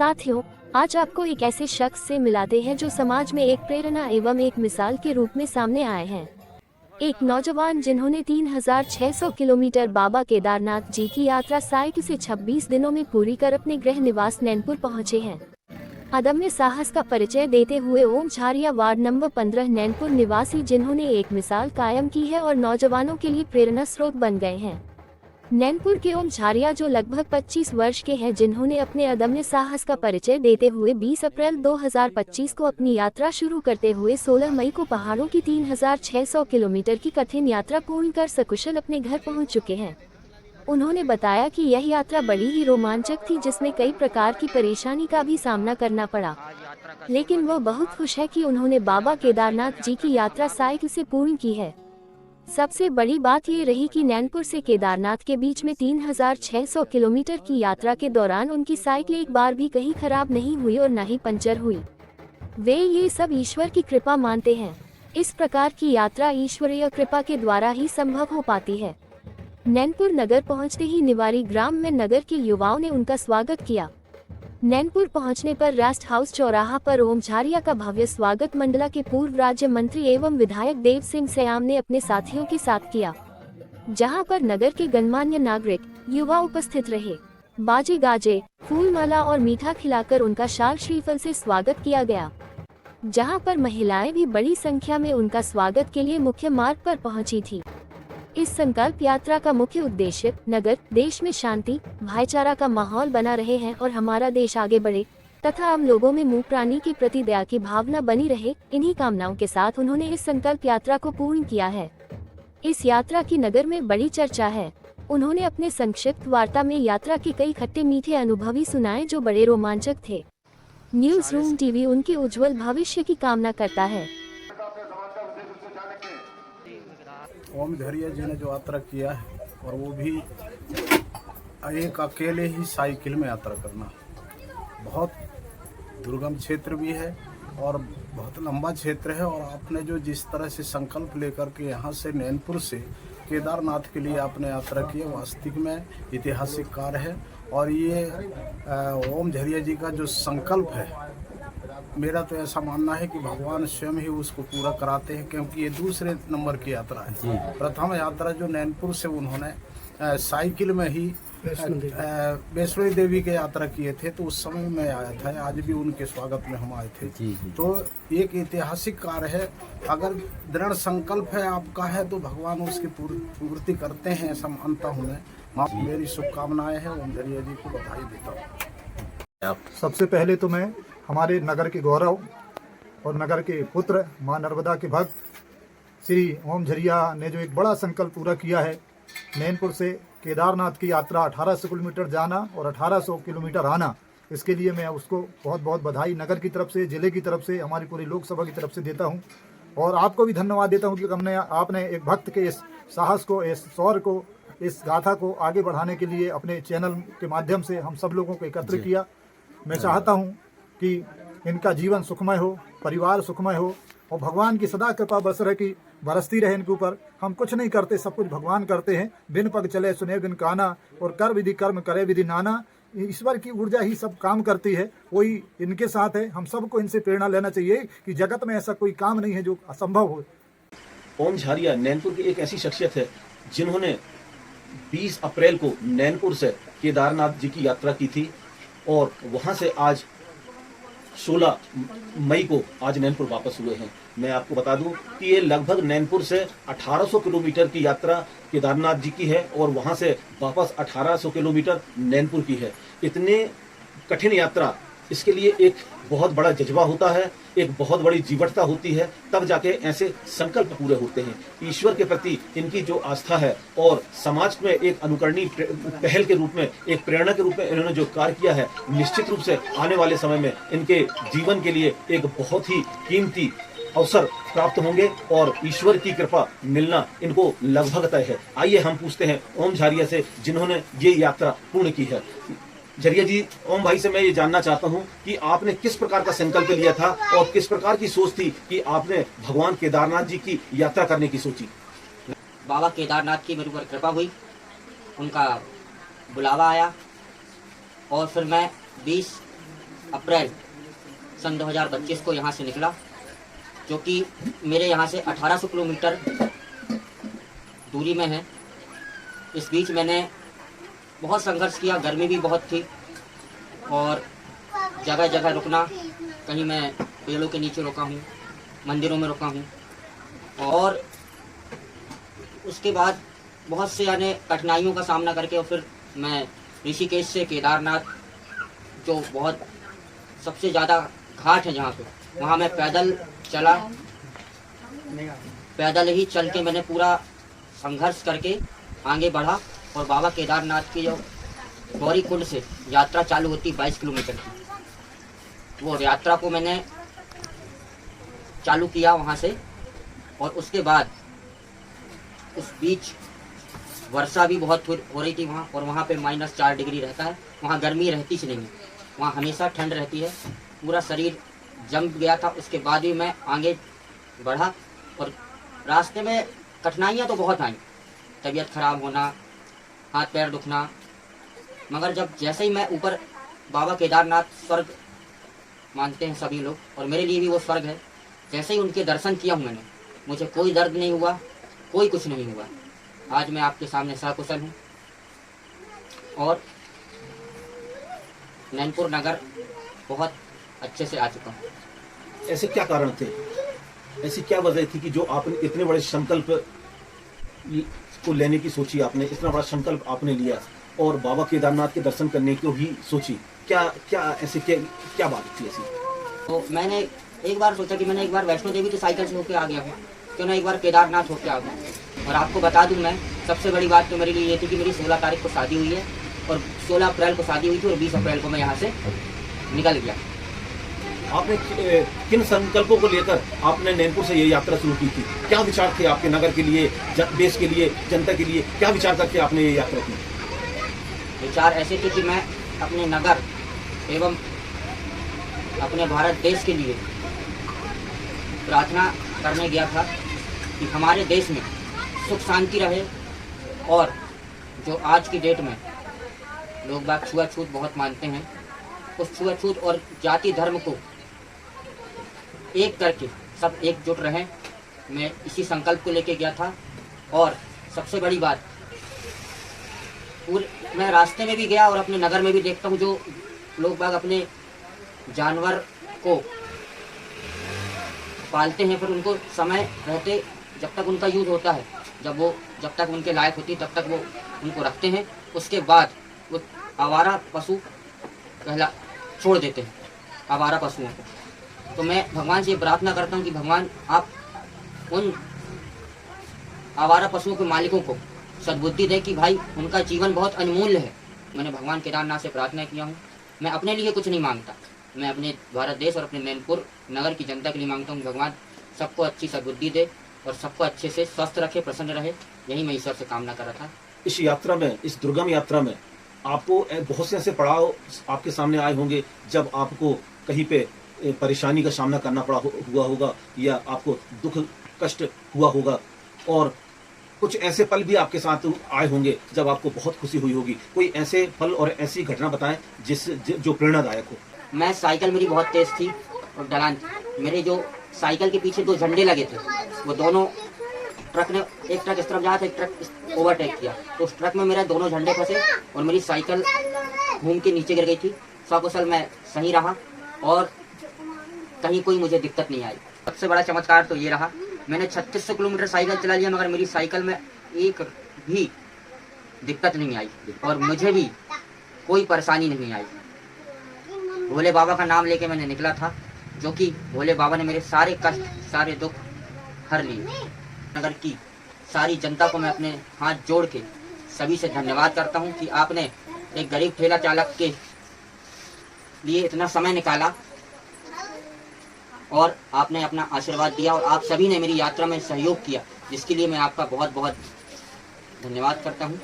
साथियों, आज आपको एक ऐसे शख्स से मिलाते हैं जो समाज में एक प्रेरणा एवं एक मिसाल के रूप में सामने आए हैं। एक नौजवान जिन्होंने 3600 किलोमीटर बाबा केदारनाथ जी की यात्रा साइकिल से 26 दिनों में पूरी कर अपने गृह निवास नैनपुर पहुंचे हैं। अदम्य साहस का परिचय देते हुए ओम झारिया वार्ड नंबर 15 नैनपुर निवासी जिन्होंने एक मिसाल कायम की है और नौजवानों के लिए प्रेरणा स्रोत बन गए हैं। नैनपुर के ओम झारिया जो लगभग 25 वर्ष के हैं, जिन्होंने अपने अदम्य साहस का परिचय देते हुए 20 अप्रैल 2025 को अपनी यात्रा शुरू करते हुए 16 मई को पहाड़ों की 3600 किलोमीटर की कठिन यात्रा पूर्ण कर सकुशल अपने घर पहुंच चुके हैं। उन्होंने बताया कि यह यात्रा बड़ी ही रोमांचक थी, जिसमें कई प्रकार की परेशानी का भी सामना करना पड़ा, लेकिन वो बहुत खुश है कि उन्होंने बाबा केदारनाथ जी की यात्रा साइकिल से पूर्ण की है। सबसे बड़ी बात ये रही कि नैनपुर से केदारनाथ के बीच में 3600 किलोमीटर की यात्रा के दौरान उनकी साइकिल एक बार भी कहीं खराब नहीं हुई और न ही पंचर हुई। वे ये सब ईश्वर की कृपा मानते हैं। इस प्रकार की यात्रा ईश्वरीय कृपा के द्वारा ही संभव हो पाती है। नैनपुर नगर पहुंचते ही निवारी ग्राम में नगर के युवाओं ने उनका स्वागत किया। नैनपुर पहुंचने पर रेस्ट हाउस चौराहा पर ओम झारिया का भव्य स्वागत मंडला के पूर्व राज्य मंत्री एवं विधायक देव सिंह सयाम ने अपने साथियों के साथ किया, जहां पर नगर के गणमान्य नागरिक युवा उपस्थित रहे। बाजे गाजे, फूलमाला और मीठा खिलाकर उनका शाल श्रीफल से स्वागत किया गया, जहां पर महिलाएं भी बड़ी संख्या में उनका स्वागत के लिए मुख्य मार्ग पर पहुंची थी। इस संकल्प यात्रा का मुख्य उद्देश्य नगर देश में शांति भाईचारा का माहौल बना रहे हैं और हमारा देश आगे बढ़े तथा आम लोगों में मुँह प्राणी के प्रति दया की भावना बनी रहे। इन्हीं कामनाओं के साथ उन्होंने इस संकल्प यात्रा को पूर्ण किया है। इस यात्रा की नगर में बड़ी चर्चा है। उन्होंने अपने संक्षिप्त वार्ता में यात्रा के कई खट्टे मीठे अनुभव सुनाए जो बड़े रोमांचक थे। न्यूज रूम टीवी उनके उज्जवल भविष्य की कामना करता है। ओम झारिया जी ने जो यात्रा किया है, और वो भी एक अकेले ही साइकिल में यात्रा करना, बहुत दुर्गम क्षेत्र भी है और बहुत लंबा क्षेत्र है। और आपने जो जिस तरह से संकल्प लेकर के यहाँ से नैनपुर से केदारनाथ के लिए आपने यात्रा की है, वास्तविक में ऐतिहासिक कार्य है। और ये ओम झारिया जी का जो संकल्प है, मेरा तो ऐसा मानना है कि भगवान स्वयं ही उसको पूरा कराते हैं, क्योंकि ये दूसरे नंबर की यात्रा है। प्रथम यात्रा जो नैनपुर से उन्होंने साइकिल में ही वैष्णो देवी के यात्रा किए थे, तो उस समय में आया था। आज भी उनके स्वागत में हम आए थे। तो एक ऐतिहासिक कार्य है। अगर दृढ़ संकल्प है आपका है तो भगवान उसकी पूर्ति करते हैं, ऐसा मानता हूँ मैं। मेरी शुभकामनाएं हैं। ओम झारिया जी को बधाई देता हूँ। सबसे पहले तो मैं हमारे नगर के गौरव और नगर के पुत्र मां नर्मदा के भक्त श्री ओम झारिया ने जो एक बड़ा संकल्प पूरा किया है, नैनपुर से केदारनाथ की यात्रा 1800 किलोमीटर जाना और 1800 किलोमीटर आना, इसके लिए मैं उसको बहुत बहुत बधाई नगर की तरफ से, जिले की तरफ से, हमारी पूरी लोकसभा की तरफ से देता हूं। और आपको भी धन्यवाद देता हूं कि आपने एक भक्त के इस साहस को, इस शौर्य को, इस गाथा को आगे बढ़ाने के लिए अपने चैनल के माध्यम से हम सब लोगों को एकत्र किया। मैं चाहता हूँ कि इनका जीवन सुखमय हो, परिवार सुखमय हो और भगवान की सदा कृपा बरसती रहे इनके ऊपर। हम कुछ नहीं करते, सब कुछ भगवान करते हैं। बिन पग चले सुने बिन काना, और कर विधि कर्म करे विधि नाना। ईश्वर की ऊर्जा ही सब काम करती है, वही इनके साथ है। हम सबको इनसे प्रेरणा लेना चाहिए कि जगत में ऐसा कोई काम नहीं है जो असंभव हो। ओम झारिया नैनपुर की एक ऐसी शख्सियत है जिन्होंने 20 अप्रैल को नैनपुर से केदारनाथ जी की यात्रा की थी और वहां से आज 16 मई को आज नैनपुर वापस हुए हैं। मैं आपको बता दूं कि ये लगभग नैनपुर से 1800 किलोमीटर की यात्रा केदारनाथ जी की है और वहां से वापस 1800 किलोमीटर नैनपुर की है। इतने कठिन यात्रा, इसके लिए एक बहुत बड़ा जज्बा होता है, एक बहुत बड़ी जीवटता होती है, तब जाके ऐसे संकल्प पूरे होते हैं। ईश्वर के प्रति इनकी जो आस्था है और समाज में एक अनुकरणीय पहल के रूप में, एक प्रेरणा के रूप में इन्होंने जो कार्य किया है, निश्चित रूप से आने वाले समय में इनके जीवन के लिए एक बहुत ही कीमती अवसर प्राप्त होंगे और ईश्वर की कृपा मिलना इनको लगभग तय है। आइए हम पूछते हैं ओम झारिया से, जिन्होंने ये यात्रा पूर्ण की है। झारिया जी, ओम भाई से मैं ये जानना चाहता हूँ कि आपने किस प्रकार का संकल्प लिया था और किस प्रकार की सोच थी कि आपने भगवान केदारनाथ जी की यात्रा करने की सोची? बाबा केदारनाथ की मेरे ऊपर कृपा हुई, उनका बुलावा आया और फिर मैं 20 अप्रैल सन 2025 को यहाँ से निकला, जो कि मेरे यहाँ से 1800 किलोमीटर दूरी में है। इस बीच मैंने बहुत संघर्ष किया, गर्मी भी बहुत थी और जगह जगह रुकना, कहीं मैं पेड़ों के नीचे रुका हूँ, मंदिरों में रुका हूँ, और उसके बाद बहुत से यानी कठिनाइयों का सामना करके और फिर मैं ऋषिकेश से केदारनाथ, जो बहुत सबसे ज़्यादा घाट है जहाँ पे, वहाँ मैं पैदल चला, पैदल ही चल के मैंने पूरा संघर्ष करके आगे बढ़ा और बाबा केदारनाथ की जो गौरी कुंड से यात्रा चालू होती 22 किलोमीटर की, वो यात्रा को मैंने चालू किया वहाँ से। और उसके बाद उस बीच वर्षा भी बहुत हो रही थी वहाँ, और वहाँ पे -4 डिग्री रहता है, वहाँ गर्मी रहती ही नहीं है, वहाँ हमेशा ठंड रहती है, पूरा शरीर जम गया था। उसके बाद भी मैं आगे बढ़ा और रास्ते में कठिनाइयाँ तो बहुत आई, तबीयत खराब होना, हाथ पैर दुखना, मगर जब जैसे ही मैं ऊपर, बाबा केदारनाथ स्वर्ग मानते हैं सभी लोग और मेरे लिए भी वो स्वर्ग है, जैसे ही उनके दर्शन किया हूँ मैंने, मुझे कोई दर्द नहीं हुआ, कोई कुछ नहीं हुआ। आज मैं आपके सामने सकुशल हूँ और नैनपुर नगर बहुत अच्छे से आ चुका हूँ। ऐसे क्या कारण थे, ऐसी क्या वजह थी कि जो आपने इतने बड़े संकल्प को लेने की सोची, आपने इतना बड़ा संकल्प आपने लिया और बाबा केदारनाथ के दर्शन करने को ही सोची? क्या बात थी ऐसी? तो मैंने एक बार सोचा कि मैंने एक बार वैष्णो देवी तो साइकिल से होके आ गया हूँ, क्यों ना एक बार केदारनाथ होके आ गया। और आपको बता दूं, मैं सबसे बड़ी बात तो मेरे लिए ये थी कि मेरी 16 तारीख को शादी हुई है और 16 अप्रैल को शादी हुई थी और 20 अप्रैल को मैं यहाँ से निकल गया। आपने किन संकल्पों को लेकर आपने नैनपुर से ये यात्रा शुरू की थी? क्या विचार थे आपके नगर के लिए, देश के लिए, जनता के लिए? क्या विचार करके आपने ये यात्रा की? विचार ऐसे थे कि मैं अपने नगर एवं अपने भारत देश के लिए प्रार्थना करने गया था कि हमारे देश में सुख शांति रहे, और जो आज की डेट में लोग बाग छुआछूत बहुत मानते हैं, उस छुआछूत और जाति धर्म को एक करके सब एकजुट रहें। मैं इसी संकल्प को लेके गया था। और सबसे बड़ी बात, मैं रास्ते में भी गया और अपने नगर में भी देखता हूँ जो लोग बाग अपने जानवर को पालते हैं, फिर उनको समय रहते जब तक उनका यूज होता है, जब तक उनके लायक होती तब तक वो उनको रखते हैं, उसके बाद वो आवारा पशु छोड़ देते हैं, आवारा पशुओं को। तो मैं भगवान से प्रार्थना करता हूँ कि भगवान आप उन आवारा पशुओं के मालिकों को सद्बुद्धि दे कि भाई उनका जीवन बहुत अनमूल्य है। मैंने भगवान केदारनाथ से प्रार्थना किया हूँ। मैं अपने लिए कुछ नहीं मांगता, मैं अपने भारत देश और अपने नैनपुर नगर की जनता के लिए मांगता हूँ। भगवान सबको अच्छी सद्बुद्धि दे और सबको अच्छे से स्वस्थ रखे, प्रसन्न रहे, यही मैं ईश्वर से कामना कर रहा था। इस यात्रा में, इस दुर्गम यात्रा में आपको बहुत से ऐसे पड़ाव आपके सामने आए होंगे जब आपको कहीं पे परेशानी का सामना करना हुआ होगा, या आपको दुख कष्ट हुआ होगा, और कुछ ऐसे पल भी आपके साथ आए होंगे जब आपको बहुत खुशी हुई होगी। कोई ऐसे पल और ऐसी घटना बताएं जो प्रेरणादायक हो। मैं साइकिल मेरी बहुत तेज थी और ढलान, मेरे जो साइकिल के पीछे 2 झंडे लगे थे, वो दोनों ट्रक ने, एक ट्रक इस तरफ जा था, एक ट्रक ओवरटेक किया, तो उस ट्रक में मेरे दोनों झंडे फंसे और मेरी साइकिल घूम के नीचे गिर गई थी। सकुशल मैं सही रहा और कहीं कोई मुझे दिक्कत नहीं आई। सबसे बड़ा चमत्कार तो ये रहा, मैंने 3600 किलोमीटर साइकिल चला लिया, मगर मेरी साइकिल में एक भी दिक्कत नहीं आई और मुझे भी कोई परेशानी नहीं आई। भोले बाबा का नाम लेके मैंने निकला था, जो कि भोले बाबा ने मेरे सारे कष्ट, सारे दुख हर लिए। नगर की सारी जनता को मैं अपने हाथ जोड़ के सभी से धन्यवाद करता हूं कि आपने एक गरीब ठेला चालक के लिए इतना समय निकाला और आपने अपना आशीर्वाद दिया, और आप सभी ने मेरी यात्रा में सहयोग किया, जिसके लिए मैं आपका बहुत बहुत धन्यवाद करता हूं।